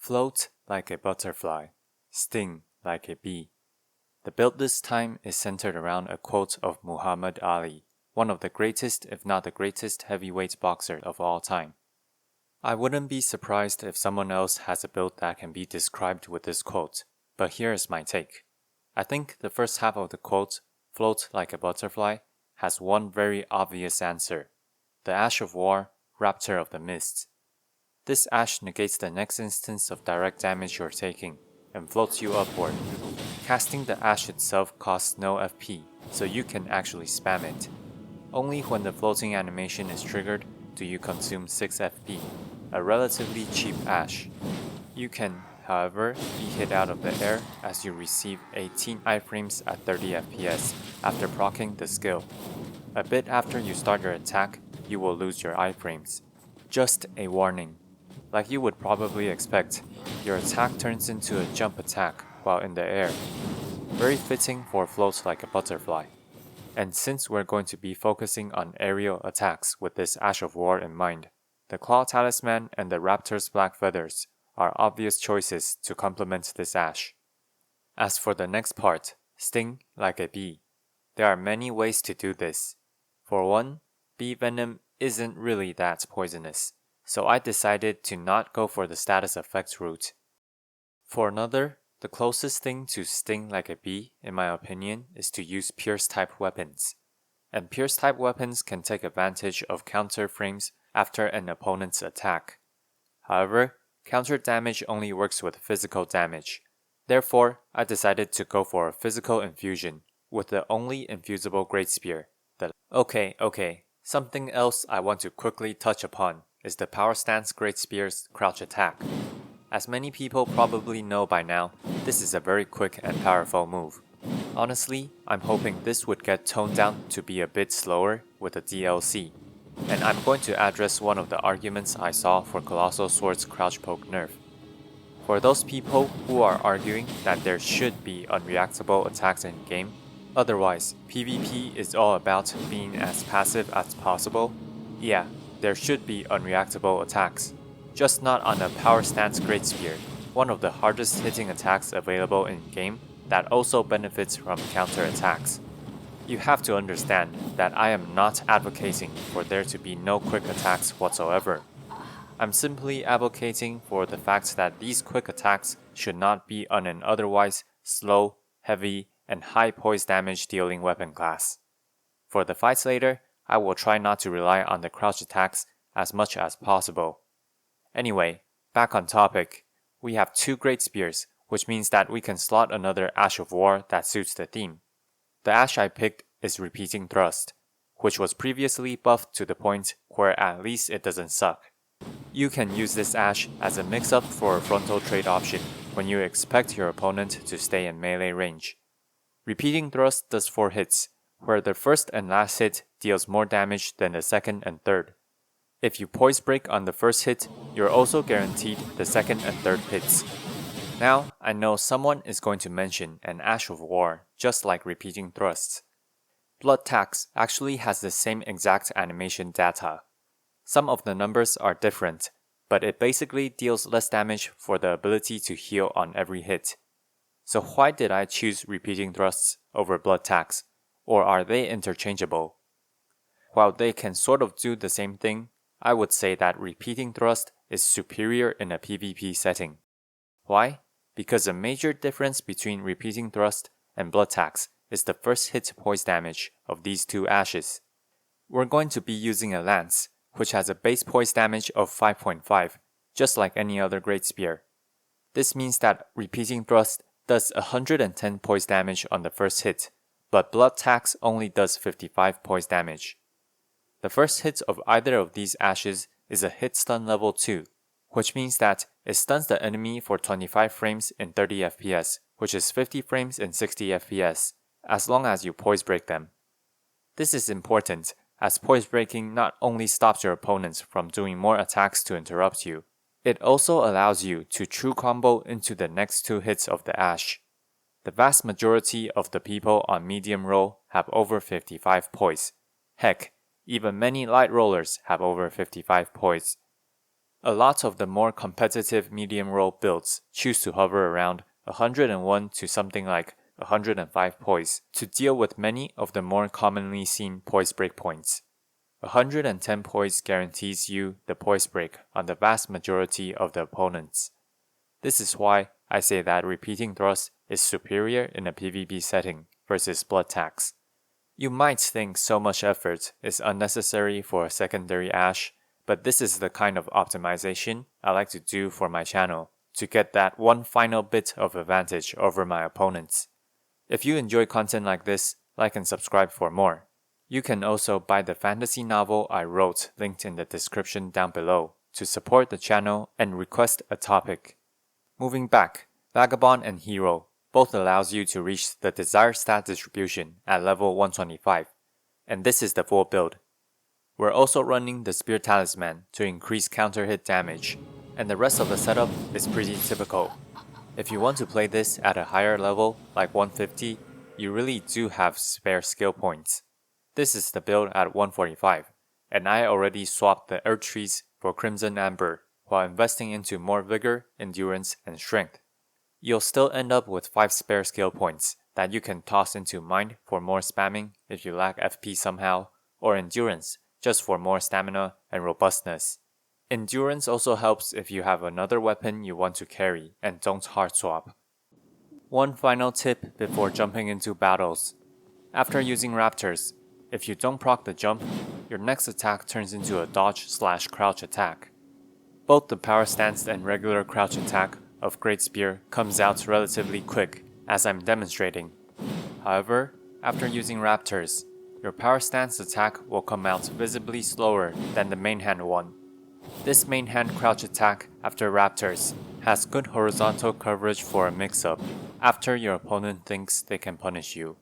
Float like a butterfly, sting like a bee. The build this time is centered around a quote of Muhammad Ali, one of the greatest if not the greatest heavyweight boxer of all time. I wouldn't be surprised if someone else has a build that can be described with this quote, but here is my take. I think the first half of the quote, float like a butterfly, has one very obvious answer. The Ash of War, Raptor of the Mist. This Ash negates the next instance of direct damage you're taking, and floats you upward. Casting the Ash itself costs no FP, so you can actually spam it. Only when the floating animation is triggered do you consume 6 FP, a relatively cheap Ash. You can, however, be hit out of the air as you receive 18 iframes at 30 FPS after proccing the skill. A bit after you start your attack, you will lose your iframes. Just a warning. Like you would probably expect, your attack turns into a jump attack while in the air. Very fitting for floats like a butterfly. And since we're going to be focusing on aerial attacks with this Ash of War in mind, the Claw Talisman and the Raptor's Black Feathers are obvious choices to complement this Ash. As for the next part, sting like a bee, there are many ways to do this. For one, bee venom isn't really that poisonous, so I decided to not go for the status effect route. For another, the closest thing to sting like a bee, in my opinion, is to use pierce type weapons. And pierce type weapons can take advantage of counter frames after an opponent's attack. However, counter damage only works with physical damage. Therefore, I decided to go for a physical infusion with the only infusible Great Spear. Okay, something else I want to quickly touch upon is the Power Stance Great Spear's crouch attack. As many people probably know by now, this is a very quick and powerful move. Honestly, I'm hoping this would get toned down to be a bit slower with the DLC. And I'm going to address one of the arguments I saw for Colossal Sword's crouch poke nerf. For those people who are arguing that there should be unreactable attacks in game, otherwise PvP is all about being as passive as possible, yeah, there should be unreactable attacks. Just not on a Power Stance Great Spear, one of the hardest hitting attacks available in game that also benefits from counter attacks. You have to understand that I am not advocating for there to be no quick attacks whatsoever. I'm simply advocating for the fact that these quick attacks should not be on an otherwise slow, heavy, and high poise damage dealing weapon class. For the fights later, I will try not to rely on the crouch attacks as much as possible. Anyway, back on topic, we have 2 Great Spears, which means that we can slot another Ash of War that suits the theme. The Ash I picked is Repeating Thrust, which was previously buffed to the point where at least it doesn't suck. You can use this Ash as a mix-up for a frontal trade option when you expect your opponent to stay in melee range. Repeating Thrust does 4 hits, where the first and last hit deals more damage than the second and third. If you poise break on the first hit, you're also guaranteed the second and third hits. Now, I know someone is going to mention an Ash of War, just like Repeating Thrusts. Blood Tax actually has the same exact animation data. Some of the numbers are different, but it basically deals less damage for the ability to heal on every hit. So why did I choose Repeating Thrusts over Blood Tax, or are they interchangeable? While they can sort of do the same thing, I would say that Repeating Thrust is superior in a PvP setting. Why? Because a major difference between Repeating Thrust and Blood Tax is the first hit poise damage of these 2 ashes. We're going to be using a lance, which has a base poise damage of 5.5, just like any other Great Spear. This means that Repeating Thrust does 110 poise damage on the first hit, but Blood Tax only does 55 poise damage. The first hit of either of these ashes is a hit stun level 2, which means that it stuns the enemy for 25 frames in 30 FPS, which is 50 frames in 60 FPS, as long as you poise break them. This is important, as poise breaking not only stops your opponents from doing more attacks to interrupt you, it also allows you to true combo into the next 2 hits of the Ash. The vast majority of the people on medium roll have over 55 poise. Heck, even many light rollers have over 55 poise. A lot of the more competitive medium roll builds choose to hover around 101 to something like 105 poise to deal with many of the more commonly seen poise breakpoints. 110 poise guarantees you the poise break on the vast majority of the opponents. This is why I say that repeating thrust is superior in a PvP setting versus blood tax. You might think so much effort is unnecessary for a secondary Ashe, but this is the kind of optimization I like to do for my channel to get that one final bit of advantage over my opponents. If you enjoy content like this, like and subscribe for more. You can also buy the fantasy novel I wrote linked in the description down below to support the channel and request a topic. Moving back, Vagabond and Hero both allows you to reach the desired stat distribution at level 125, and this is the full build. We're also running the Spear Talisman to increase counter hit damage, and the rest of the setup is pretty typical. If you want to play this at a higher level, like 150, you really do have spare skill points. This is the build at 145, and I already swapped the Earth Trees for Crimson Amber while investing into more vigor, endurance, and strength. You'll still end up with 5 spare skill points that you can toss into Mind for more spamming if you lack FP somehow, or Endurance just for more stamina and robustness. Endurance also helps if you have another weapon you want to carry and don't hard swap. One final tip before jumping into battles. After using Raptors, if you don't proc the jump, your next attack turns into a dodge/crouch attack. Both the power stance and regular crouch attack of Great Spear comes out relatively quick, as I'm demonstrating. However, after using Raptors, your power stance attack will come out visibly slower than the main hand one. This main hand crouch attack after Raptors has good horizontal coverage for a mix-up after your opponent thinks they can punish you.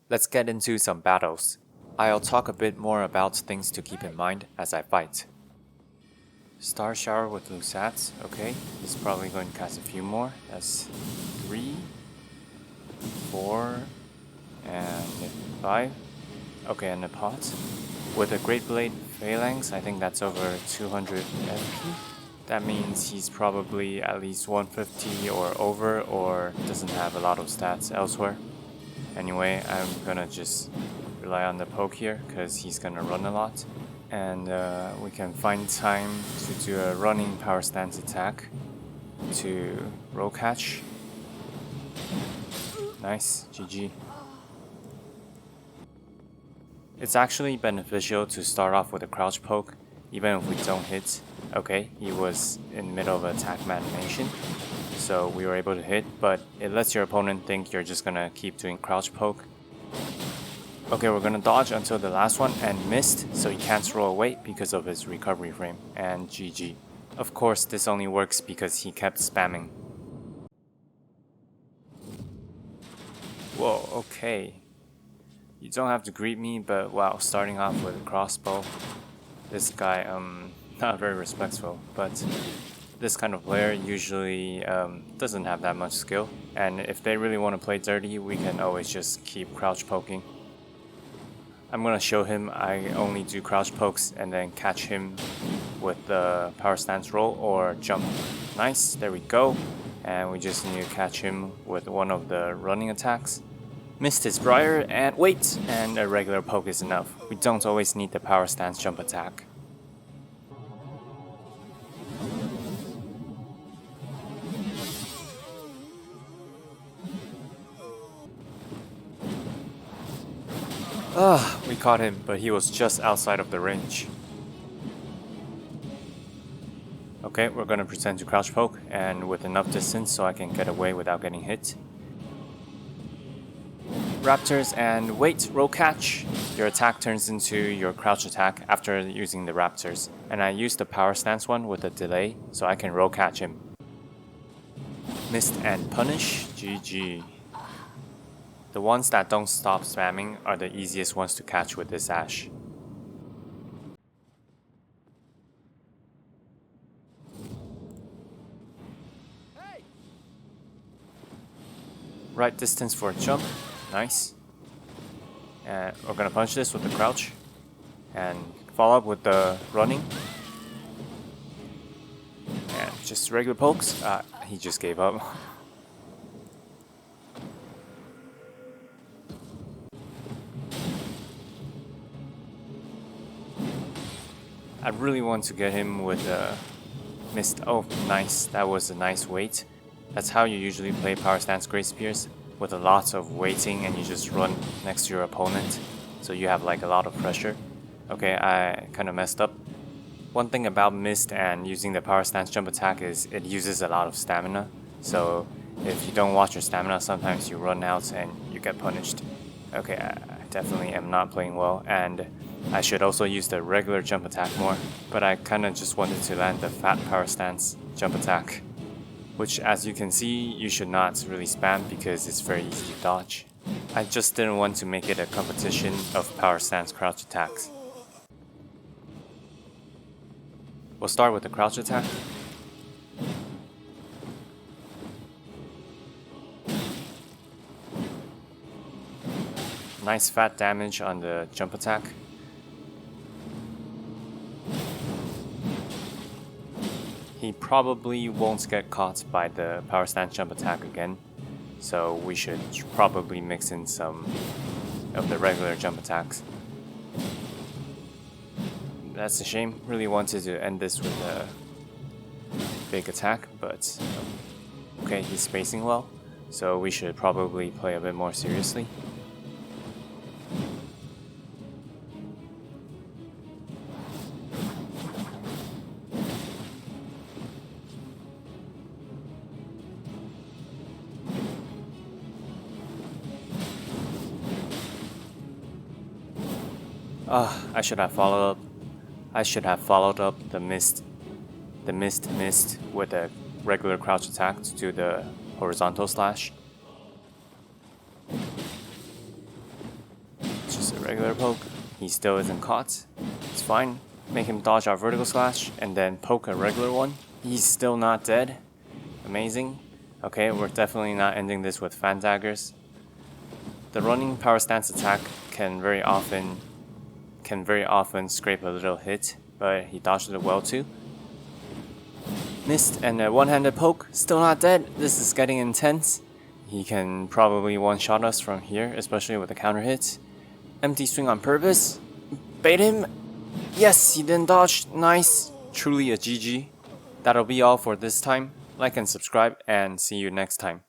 Let's get into some battles. I'll talk a bit more about things to keep in mind as I fight. Star Shower with Lusats, okay, he's probably going to cast a few more. That's 3, 4, and 5. Okay, and a pot. With a Great Blade Phalanx, I think that's over 200 FP. That means he's probably at least 150 or over, or doesn't have a lot of stats elsewhere. Anyway, I'm gonna just rely on the poke here, because he's gonna run a lot. And we can find time to do a running power stance attack to roll catch. Nice, GG. It's actually beneficial to start off with a crouch poke, even if we don't hit. Okay, he was in the middle of an attack animation, so we were able to hit, but it lets your opponent think you're just gonna keep doing crouch poke. Okay, we're gonna dodge until the last one and missed, so he can't roll away because of his recovery frame, and GG. Of course, this only works because he kept spamming. Whoa, okay. You don't have to greet me, but wow, starting off with a crossbow. This guy, not very respectful, but this kind of player usually doesn't have that much skill, and if they really want to play dirty, we can always just keep crouch poking. I'm gonna show him I only do crouch pokes and then catch him with the power stance roll or jump. Nice, there we go. And we just need to catch him with one of the running attacks. Missed his briar and wait, and a regular poke is enough. We don't always need the power stance jump attack. We caught him, but he was just outside of the range. Okay, we're gonna pretend to crouch poke, and with enough distance so I can get away without getting hit. Raptors and wait, roll catch! Your attack turns into your crouch attack after using the Raptors, and I used the power stance one with a delay so I can roll catch him. Missed and punish, GG. The ones that don't stop spamming are the easiest ones to catch with this Ashe. Right distance for a jump, nice. And we're gonna punch this with the crouch. And follow up with the running. just regular pokes. He just gave up. I really want to get him with a mist. Oh, nice. That was a nice wait. That's how you usually play Power Stance Great Spears, with a lot of waiting and you just run next to your opponent. So you have like a lot of pressure. Okay, I kind of messed up. One thing about mist and using the Power Stance Jump attack is it uses a lot of stamina. So if you don't watch your stamina, sometimes you run out and you get punished. Okay, I definitely am not playing well, and I should also use the regular jump attack more, but I kinda just wanted to land the fat Power Stance jump attack, which as you can see, you should not really spam because it's very easy to dodge. I just didn't want to make it a competition of Power Stance crouch attacks. We'll start with the crouch attack. Nice fat damage on the jump attack. He probably won't get caught by the Power Stance jump attack again, so we should probably mix in some of the regular jump attacks. That's a shame. Really wanted to end this with a big attack, but okay, he's spacing well, so we should probably play a bit more seriously. I should have followed up the mist with a regular crouch attack to do the horizontal slash. Just a regular poke. He still isn't caught. It's fine. Make him dodge our vertical slash and then poke a regular one. He's still not dead. Amazing. Okay, we're definitely not ending this with fan daggers. The running Power Stance attack can very often scrape a little hit, but he dodged it well too. Missed, and a one-handed poke, still not dead. This is getting intense. He can probably one-shot us from here, especially with a counter hit. Empty swing on purpose. Bait him. Yes, he didn't dodge. Nice. Truly a GG. That'll be all for this time. Like and subscribe, and see you next time.